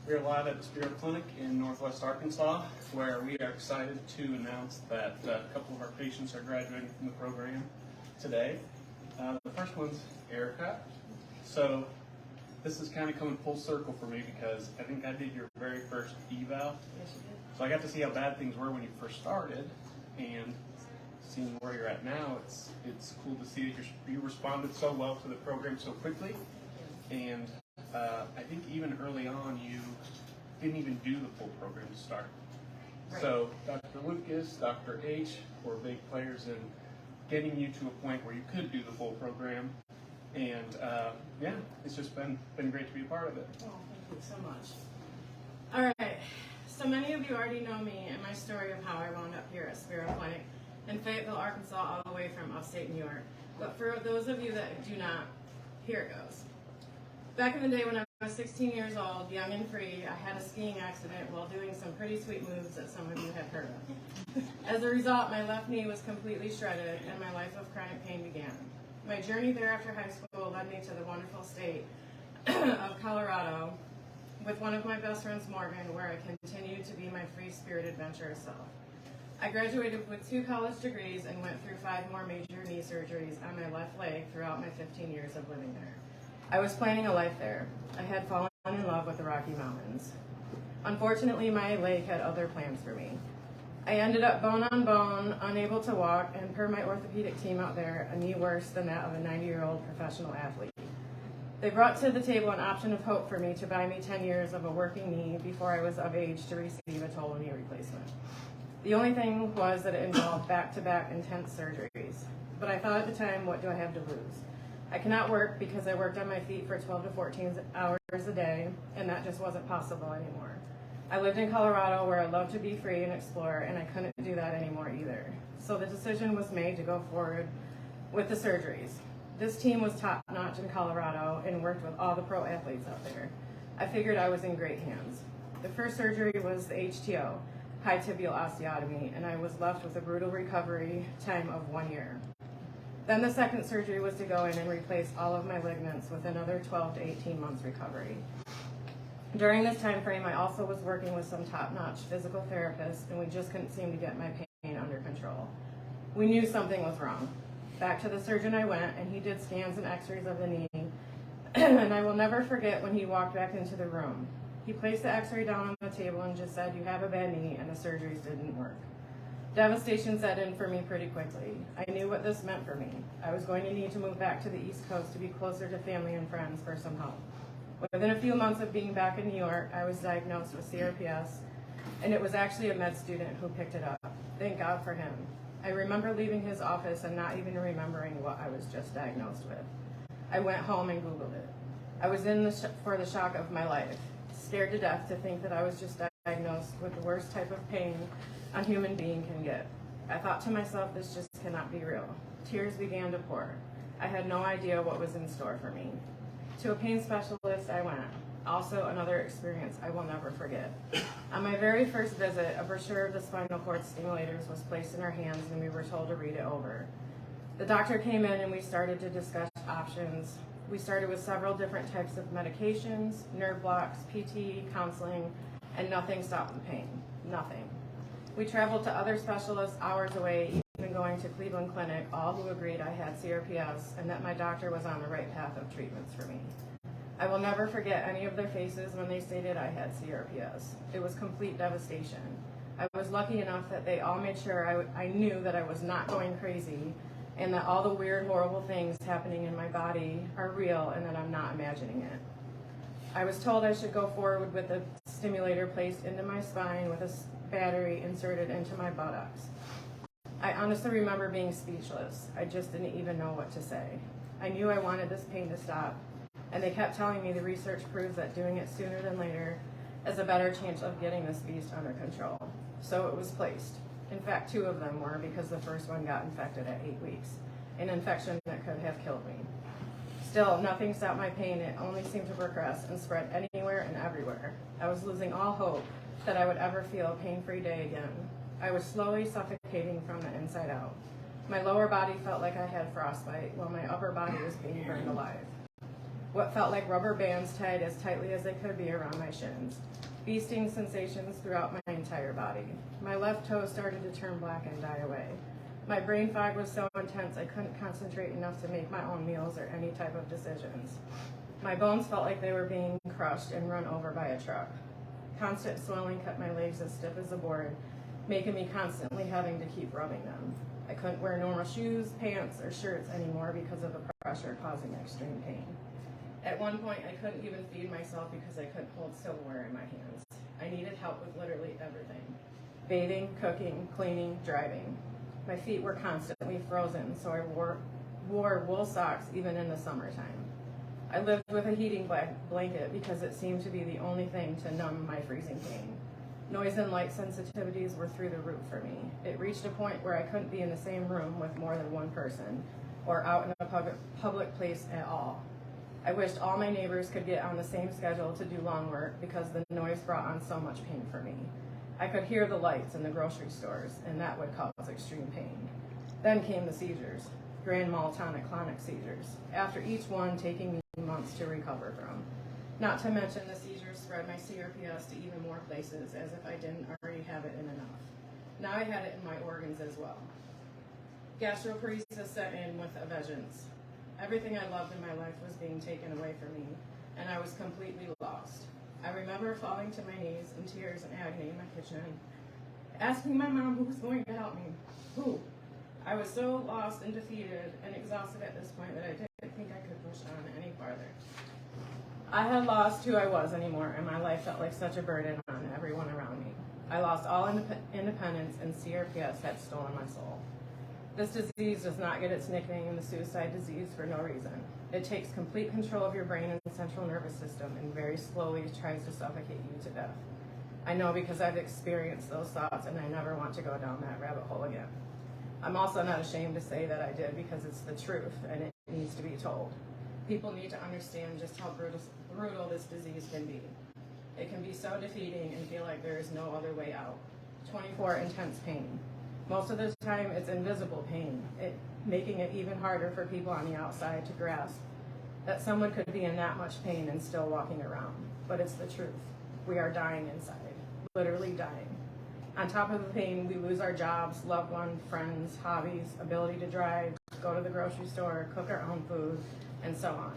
We're live at the Spero Clinic in Northwest Arkansas, where we are excited to announce that a couple of our patients are graduating from the program today. The first one's Erica. So this is kind of coming full circle for me because I think I did your very first eval. Yes, you did. So I got to see how bad things were when you first started, and seeing where you're at now, it's cool to see that you responded so well to the program so quickly. And I think even early on, you didn't even do the full program to start. Right. So Dr. Lucas, Dr. H were big players in getting you to a point where you could do the full program. And yeah, it's just been great to be a part of it. Oh, thank you so much. All right, so many of you already know me and my story of how I wound up here at Spero Clinic in Fayetteville, Arkansas, all the way from upstate New York. But for those of you that do not, here it goes. Back in the day when I was 16 years old, young and free, I had a skiing accident while doing some pretty sweet moves that some of you have heard of. As a result, my left knee was completely shredded and my life of chronic pain began. My journey there after high school led me to the wonderful state of Colorado with one of my best friends, Morgan, where I continued to be my free-spirited, adventurous self. I graduated with 2 college degrees and went through 5 more major knee surgeries on my left leg throughout my 15 years of living there. I was planning a life there. I had fallen in love with the Rocky Mountains. Unfortunately, my leg had other plans for me. I ended up bone on bone, unable to walk, and per my orthopedic team out there, a knee worse than that of a 90-year-old professional athlete. They brought to the table an option of hope for me to buy me 10 years of a working knee before I was of age to receive a total knee replacement. The only thing was that it involved back-to-back intense surgeries. But I thought at the time, what do I have to lose? I cannot work because I worked on my feet for 12 to 14 hours a day, and that just wasn't possible anymore. I lived in Colorado where I love to be free and explore, and I couldn't do that anymore either. So the decision was made to go forward with the surgeries. This team was top-notch in Colorado and worked with all the pro athletes out there. I figured I was in great hands. The first surgery was the HTO, high tibial osteotomy, and I was left with a brutal recovery time of 1 year. Then the second surgery was to go in and replace all of my ligaments with another 12 to 18 months recovery. During this time frame, I also was working with some top-notch physical therapists, and we just couldn't seem to get my pain under control. We knew something was wrong. Back to the surgeon I went, and he did scans and x-rays of the knee, and I will never forget when he walked back into the room. He placed the x-ray down on the table and just said, "You have a bad knee," and the surgeries didn't work. Devastation set in for me pretty quickly. I knew what this meant for me. I was going to need to move back to the East Coast to be closer to family and friends for some help. Within a few months of being back in New York, I was diagnosed with CRPS, and it was actually a med student who picked it up. Thank God for him. I remember leaving his office and not even remembering what I was just diagnosed with. I went home and Googled it. I was in for the shock of my life, scared to death to think that I was just diagnosed with the worst type of pain a human being can get. I thought to myself, this just cannot be real. Tears began to pour. I had no idea what was in store for me. To a pain specialist I went. Also another experience I will never forget. On my very first visit, a brochure of the spinal cord stimulators was placed in our hands and we were told to read it over. The doctor came in and we started to discuss options. We started with several different types of medications, nerve blocks, PT, counseling, and nothing stopped the pain. Nothing. We traveled to other specialists hours away, even going to Cleveland Clinic, all who agreed I had CRPS and that my doctor was on the right path of treatments for me. I will never forget any of their faces when they stated I had CRPS. It was complete devastation. I was lucky enough that they all made sure I knew that I was not going crazy and that all the weird, horrible things happening in my body are real and that I'm not imagining it. I was told I should go forward with a stimulator placed into my spine with a battery inserted into my buttocks. I honestly remember being speechless. I just didn't even know what to say. I knew I wanted this pain to stop, and they kept telling me the research proves that doing it sooner than later is a better chance of getting this beast under control. So it was placed. In fact, 2 of them were because the first one got infected at 8 weeks, an infection that could have killed me. Still, nothing stopped my pain. It only seemed to progress and spread anywhere and everywhere. I was losing all hope that I would ever feel a pain-free day again. I was slowly suffocating from the inside out. My lower body felt like I had frostbite, while my upper body was being burned alive. what felt like rubber bands tied as tightly as they could be around my shins, feasting sensations throughout my entire body. My left toe started to turn black and die away. My brain fog was so intense I couldn't concentrate enough to make my own meals or any type of decisions. My bones felt like they were being crushed and run over by a truck. Constant swelling kept my legs as stiff as a board, making me constantly having to keep rubbing them. I couldn't wear normal shoes, pants, or shirts anymore because of the pressure causing extreme pain. At one point, I couldn't even feed myself because I couldn't hold silverware in my hands. I needed help with literally everything: bathing, cooking, cleaning, driving. My feet were constantly frozen, so I wore wool socks even in the summertime. I lived with a heating blanket because it seemed to be the only thing to numb my freezing pain. Noise and light sensitivities were through the roof for me. It reached a point where I couldn't be in the same room with more than one person or out in a public place at all. I wished all my neighbors could get on the same schedule to do lawn work because the noise brought on so much pain for me. I could hear the lights in the grocery stores, and that would cause extreme pain. Then came the seizures, grand mal tonic-clonic seizures, after each one taking me months to recover from. Not to mention the seizures spread my CRPS to even more places, as if I didn't already have it in enough. Now I had it in my organs as well. Gastroparesis set in with a vengeance. Everything I loved in my life was being taken away from me, and I was completely lost. I remember falling to my knees in tears and agony in my kitchen, asking my mom who was going to help me. Who? I was so lost and defeated and exhausted at this point that I didn't think I could push on any farther. I had lost who I was anymore, and my life felt like such a burden on everyone around me. I lost all independence, and CRPS had stolen my soul. This disease does not get its nickname, the suicide disease, for no reason. It takes complete control of your brain and central nervous system and very slowly tries to suffocate you to death. I know because I've experienced those thoughts, and I never want to go down that rabbit hole again. I'm also not ashamed to say that I did because it's the truth, and it needs to be told. People need to understand just how brutal this disease can be. It can be so defeating and feel like there is no other way out. 24 intense pain. Most of the time, it's invisible pain, making it even harder for people on the outside to grasp that someone could be in that much pain and still walking around. But it's the truth. We are dying inside, literally dying. On top of the pain, we lose our jobs, loved ones, friends, hobbies, ability to drive, go to the grocery store, cook our own food, and so on.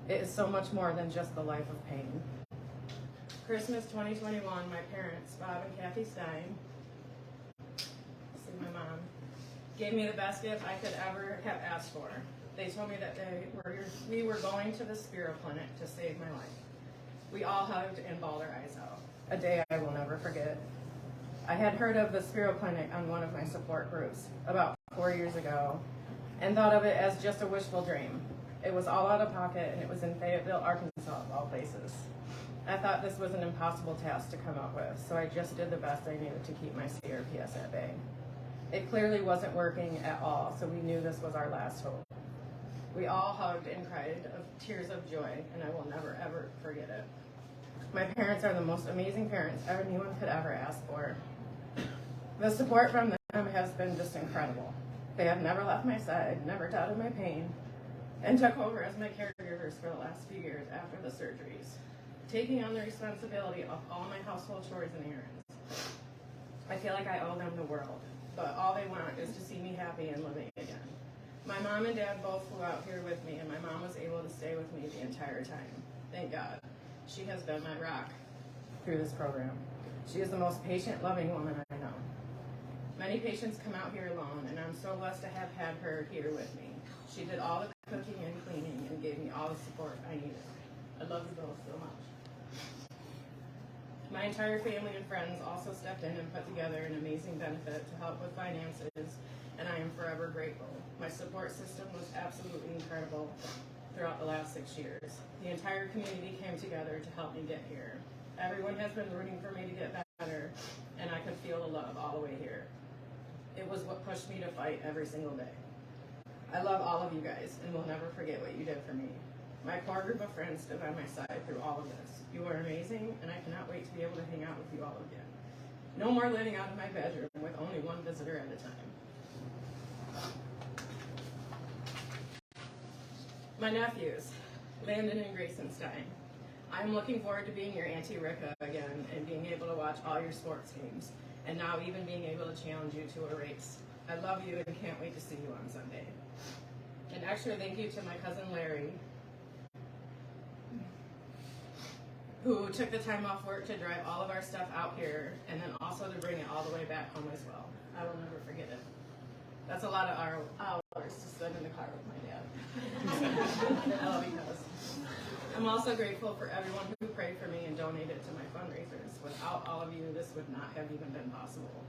It is so much more than just the life of pain. Christmas 2021, my parents, Bob and Kathy Stein, my mom, gave me the best gift I could ever have asked for. They told me that we were going to the Spero clinic to save my life. We all hugged and bawled our eyes out. A day I will never forget. I had heard of the Spero clinic on one of my support groups about 4 years ago and thought of it as just a wishful dream. It was all out of pocket, and it was in Fayetteville, Arkansas, of all places. I thought this was an impossible task to come up with, so I just did the best I knew to keep my CRPS at bay. It clearly wasn't working at all, so we knew this was our last hope. We all hugged and cried of tears of joy, and I will never, ever forget it. My parents are the most amazing parents anyone could ever ask for. The support from them has been just incredible. They have never left my side, never doubted my pain, and took over as my caregivers for the last few years after the surgeries, taking on the responsibility of all my household chores and errands. I feel like I owe them the world, but all they want is to see me happy and living again. My mom and dad both flew out here with me, and my mom was able to stay with me the entire time. Thank God. She has been my rock through this program. She is the most patient, loving woman I know. Many patients come out here alone, and I'm so blessed to have had her here with me. She did all the cooking and cleaning and gave me all the support I needed. I love you both so much. My entire family and friends also stepped in and put together an amazing benefit to help with finances, and I am forever grateful. My support system was absolutely incredible throughout the last 6 years. The entire community came together to help me get here. Everyone has been rooting for me to get better, and I could feel the love all the way here. It was what pushed me to fight every single day. I love all of you guys, and will never forget what you did for me. My core group of friends stood by my side through all of this. You are amazing, and I cannot wait to be able to hang out with you all again. No more living out of my bedroom with only one visitor at a time. My nephews. Landon and Grayson Stein. I'm looking forward to being your Auntie Ricka again and being able to watch all your sports games, and now even being able to challenge you to a race. I love you and can't wait to see you on Sunday. An extra thank you to my cousin Larry, who took the time off work to drive all of our stuff out here and then also to bring it all the way back home as well. I will never forget it. That's a lot of hours to spend in the car with my dad. I love you, cuz. I'm also grateful for everyone who prayed for me and donated to my fundraisers. Without all of you, this would not have even been possible.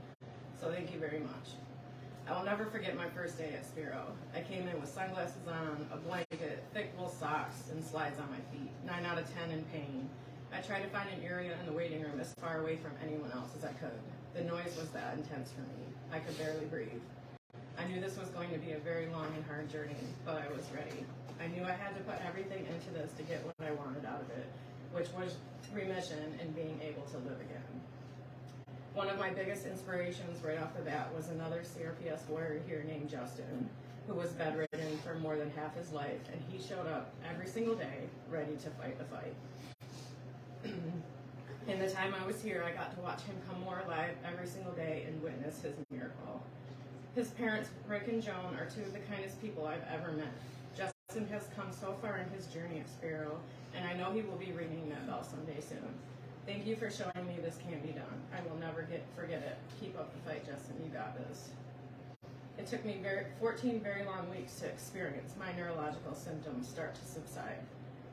So thank you very much. I will never forget my first day at Spero. I came in with sunglasses on, a blanket, thick wool socks, and slides on my feet. 9 out of 10 in pain. I tried to find an area in the waiting room as far away from anyone else as I could. The noise was that intense for me. I could barely breathe. I knew this was going to be a very long and hard journey, but I was ready. I knew I had to put everything into this to get what I wanted out of it, which was remission and being able to live again. One of my biggest inspirations right off the bat was another CRPS warrior here named Justin, who was bedridden for more than half his life, and he showed up every single day ready to fight the fight. In the time I was here, I got to watch him come more alive every single day and witness his miracle. His parents, Rick and Joan, are two of the kindest people I've ever met. Justin has come so far in his journey at Spero, and I know he will be ringing that bell someday soon. Thank you for showing me this can be done. I will never forget it. Keep up the fight, Justin. You got this. It took me 14 very long weeks to experience my neurological symptoms start to subside.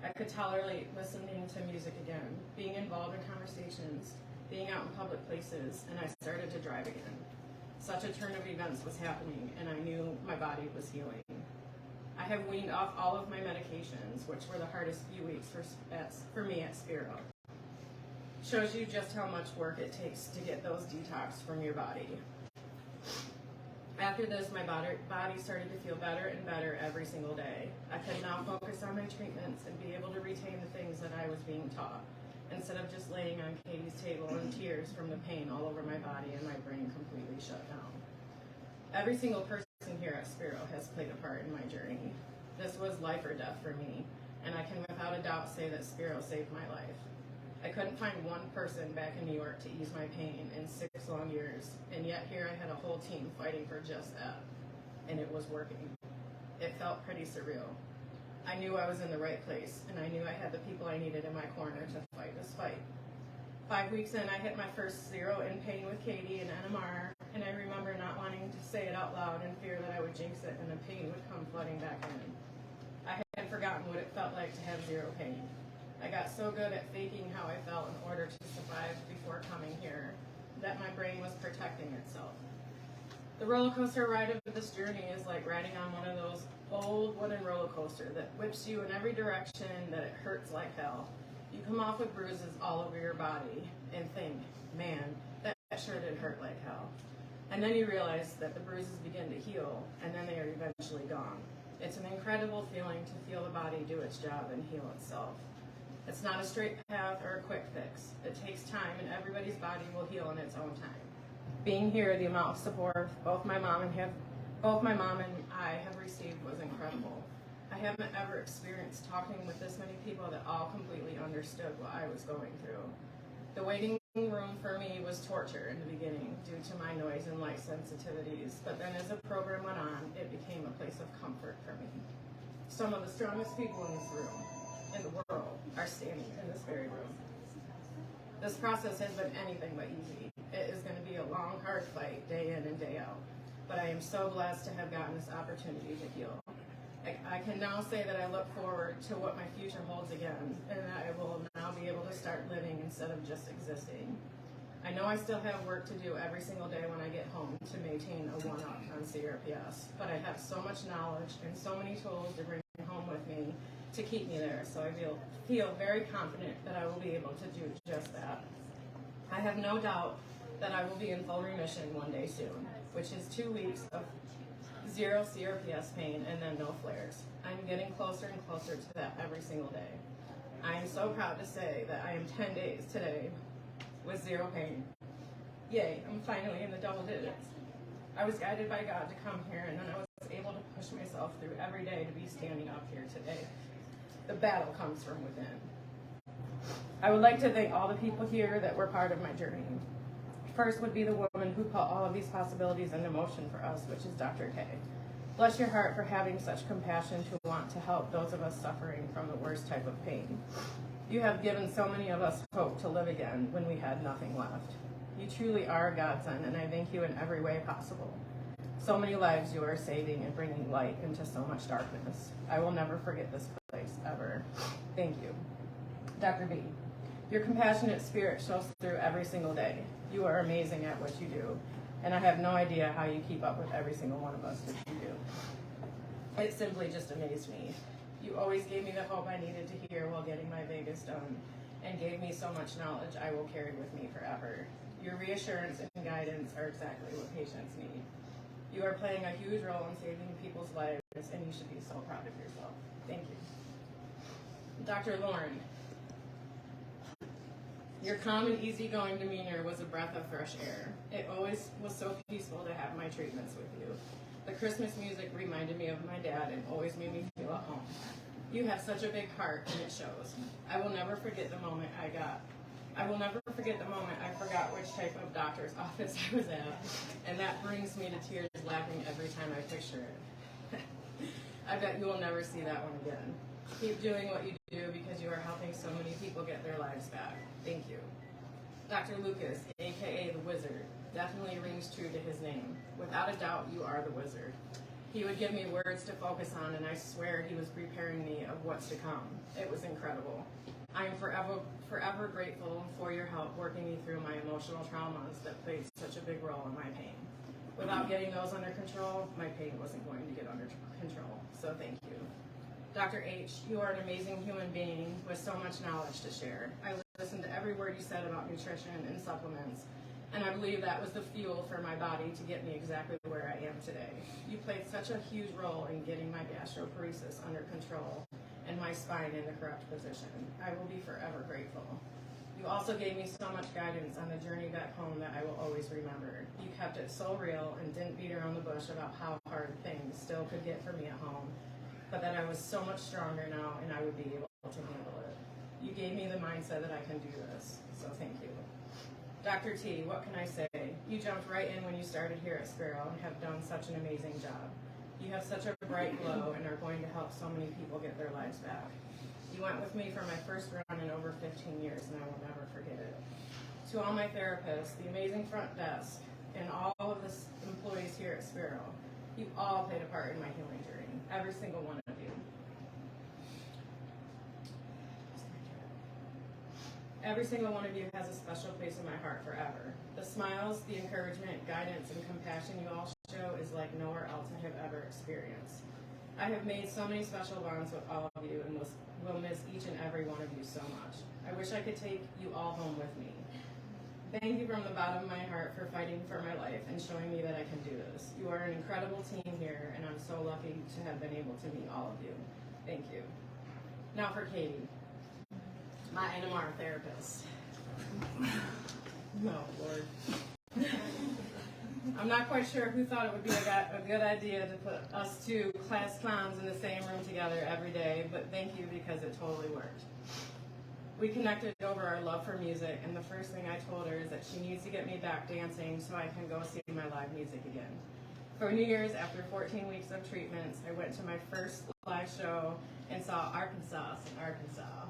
I could tolerate listening to music again, being involved in conversations, being out in public places, and I started to drive again. Such a turn of events was happening, and I knew my body was healing. I have weaned off all of my medications, which were the hardest few weeks for me at Spero. Shows you just how much work it takes to get those detox from your body. After this, my body started to feel better and better every single day. I could now focus on my treatments and be able to retain the things that I was being taught, instead of just laying on Katie's table in tears from the pain all over my body and my brain completely shut down. Every single person here at Spero has played a part in my journey. This was life or death for me, and I can without a doubt say that Spero saved my life. I couldn't find one person back in New York to ease my pain in 6 long years, and yet here I had a whole team fighting for just that, and it was working. It felt pretty surreal. I knew I was in the right place, and I knew I had the people I needed in my corner to fight this fight. 5 weeks in, I hit my first 0 in pain with Katie and NMR, and I remember not wanting to say it out loud in fear that I would jinx it and the pain would come flooding back in. I had forgotten what it felt like to have 0 pain. I got so good at faking how I felt in order to survive before coming here that my brain was protecting itself. The roller coaster ride of this journey is like riding on one of those old wooden roller coasters that whips you in every direction, that it hurts like hell. You come off with bruises all over your body and think, man, that sure did hurt like hell. And then you realize that the bruises begin to heal, and then they are eventually gone. It's an incredible feeling to feel the body do its job and heal itself. It's not a straight path or a quick fix. It takes time, and everybody's body will heal in its own time. Being here, the amount of support both my mom and I have received was incredible. I haven't ever experienced talking with this many people that all completely understood what I was going through. The waiting room for me was torture in the beginning due to my noise and light sensitivities, but then as the program went on, it became a place of comfort for me. Some of the strongest people in this room, in the world, are standing in this very room. This process has been anything but easy. It is going to be a long, hard fight, day in and day out. But I am so blessed to have gotten this opportunity to heal. I can now say that I look forward to what my future holds again, and that I will now be able to start living instead of just existing. I know I still have work to do every single day when I get home to maintain a 1-up on CRPS, but I have so much knowledge and so many tools to bring home with me to keep me there, so I feel very confident that I will be able to do just that. I have no doubt that I will be in full remission one day soon, which is 2 weeks of 0 CRPS pain and then no flares. I'm getting closer and closer to that every single day. I am so proud to say that I am 10 days today with 0 pain. Yay, I'm finally in the double digits. I was guided by God to come here, and then I was able to push myself through every day to be standing up here today. The battle comes from within. I would like to thank all the people here that were part of my journey. First would be the woman who put all of these possibilities into motion for us, which is Dr. K. Bless your heart for having such compassion to want to help those of us suffering from the worst type of pain. You have given so many of us hope to live again when we had nothing left. You truly are a godsend, and I thank you in every way possible. So many lives you are saving and bringing light into so much darkness. I will never forget this place, ever. Thank you. Dr. B, your compassionate spirit shows through every single day. You are amazing at what you do, and I have no idea how you keep up with every single one of us that you do. It simply just amazed me. You always gave me the hope I needed to hear while getting my Vegas done, and gave me so much knowledge I will carry with me forever. Your reassurance and guidance are exactly what patients need. You are playing a huge role in saving people's lives, and you should be so proud of yourself. Thank you. Dr. Lauren, your calm and easygoing demeanor was a breath of fresh air. It always was so peaceful to have my treatments with you. The Christmas music reminded me of my dad and always made me feel at home. You have such a big heart, and it shows. I will never forget the moment I forgot which type of doctor's office I was at, and that brings me to tears laughing every time I picture it. I bet you will never see that one again. Keep doing what you do because you are helping so many people get their lives back. Thank you. Dr. Lucas, aka the Wizard, definitely rings true to his name. Without a doubt, you are the Wizard. He would give me words to focus on, and I swear he was preparing me of what's to come. It was incredible. I am forever grateful for your help working me through my emotional traumas that played such a big role in my pain. Without getting those under control, my pain wasn't going to get under control, so thank you. Dr. H, you are an amazing human being with so much knowledge to share. I listened to every word you said about nutrition and supplements, and I believe that was the fuel for my body to get me exactly where I am today. You played such a huge role in getting my gastroparesis under control and my spine in the correct position. I will be forever grateful. You also gave me so much guidance on the journey back home that I will always remember. You kept it so real and didn't beat around the bush about how hard things still could get for me at home, but that I was so much stronger now and I would be able to handle it. You gave me the mindset that I can do this, so thank you. Dr. T, what can I say? You jumped right in when you started here at Spero and have done such an amazing job. You have such a bright glow and are going to help so many people get their lives back. You went with me for my first run in over 15 years, and I will never forget it. To all my therapists, the amazing front desk, and all of the employees here at Spero, you all played a part in my healing journey, every single one of you. Every single one of you has a special place in my heart forever. The smiles, the encouragement, guidance, and compassion you all show is like nowhere else I have ever experienced. I have made so many special bonds with all of you and will miss each and every one of you so much. I wish I could take you all home with me. Thank you from the bottom of my heart for fighting for my life and showing me that I can do this. You are an incredible team here, and I'm so lucky to have been able to meet all of you. Thank you. Now for Katie, my NMR therapist. No, Lord. I'm not quite sure who thought it would be a good idea to put us two class clowns in the same room together every day, but thank you because it totally worked. We connected over our love for music, and the first thing I told her is that she needs to get me back dancing so I can go see my live music again. For New Year's, after 14 weeks of treatments, I went to my first live show and saw Arkansas in Arkansas.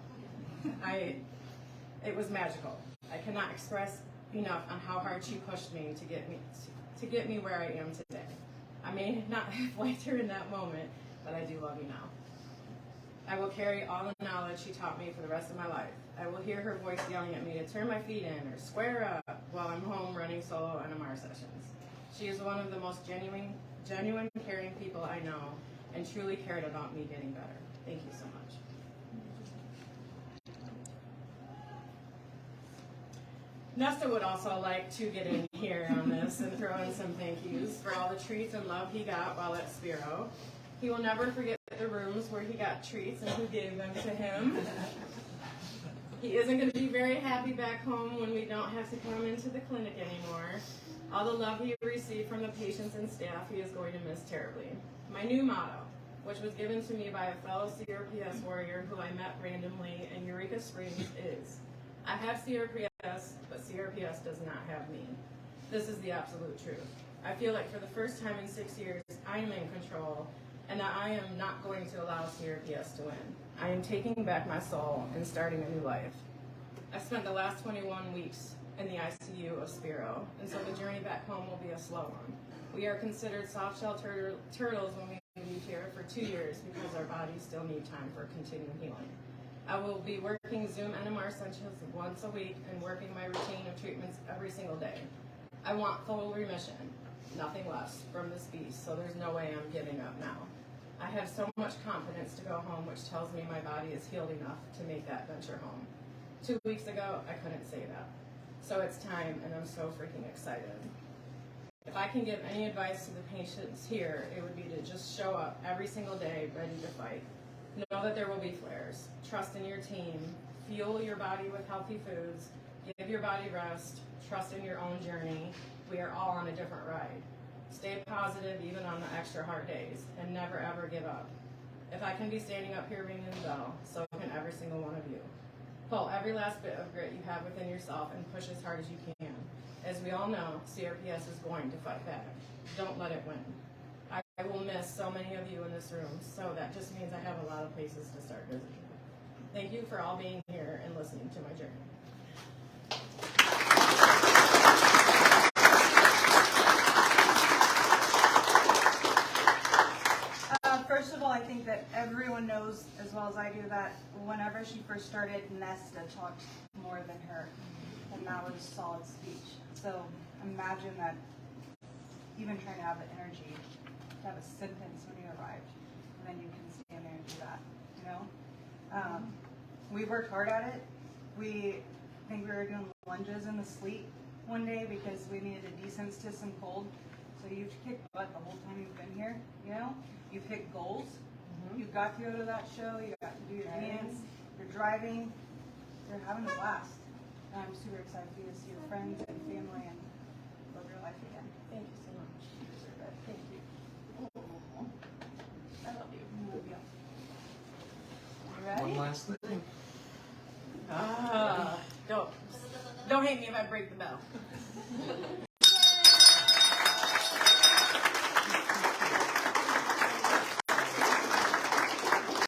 It was magical. I cannot express enough on how hard she pushed me to get me where I am today. I may not have liked her in that moment, but I do love you now. I will carry all the knowledge she taught me for the rest of my life. I will hear her voice yelling at me to turn my feet in or square up while I'm home running solo NMR sessions. She is one of the most genuine, caring people I know and truly cared about me getting better. Thank you so much. Nesta would also like to get in here on this and throw in some thank yous for all the treats and love he got while at Spero. He will never forget the rooms where he got treats and who gave them to him. He isn't going to be very happy back home when we don't have to come into the clinic anymore. All the love he received from the patients and staff he is going to miss terribly. My new motto, which was given to me by a fellow CRPS warrior who I met randomly in Eureka Springs, is, I have CRPS, but CRPS does not have me. This is the absolute truth. I feel like for the first time in 6 years, I am in control, and that I am not going to allow CRPS to win. I am taking back my soul and starting a new life. I spent the last 21 weeks in the ICU of Spero, and so the journey back home will be a slow one. We are considered soft-shell turtles when we leave here for 2 years because our bodies still need time for continued healing. I will be working Zoom NMR sessions once a week and working my routine of treatments every single day. I want full remission, nothing less, from this beast, so there's no way I'm giving up now. I have so much confidence to go home, which tells me my body is healed enough to make that venture home. 2 weeks ago, I couldn't say that. So it's time, and I'm so freaking excited. If I can give any advice to the patients here, it would be to just show up every single day ready to fight. Know that there will be flares. Trust in your team. Fuel your body with healthy foods. Give your body rest. Trust in your own journey. We are all on a different ride. Stay positive even on the extra hard days, and never ever give up. If I can be standing up here ringing the bell, so can every single one of you. Pull every last bit of grit you have within yourself and push as hard as you can. As we all know, CRPS is going to fight back. Don't let it win. I will miss so many of you in this room, so that just means I have a lot of places to start visiting. Thank you for all being here and listening to my journey. First of all, I think that everyone knows as well as I do that whenever she first started, Nesta talked more than her, and that was solid speech. So imagine that even trying to have the energy to have a sentence when you arrived, and then you can stand there and do that, you know? We worked hard at it. We think we were doing lunges in the sleet one day because we needed to desensitize some cold. So you've kicked butt the whole time you've been here, you know? You've hit goals. You got to go to that show. You got to do your dance. You're driving. You're having a blast. And I'm super excited for you to see your friends and family and live your life again. Thank you so much. You deserve it. Thank you. I love you. I love you. You One ready? last thing. Don't hate me if I break the bell.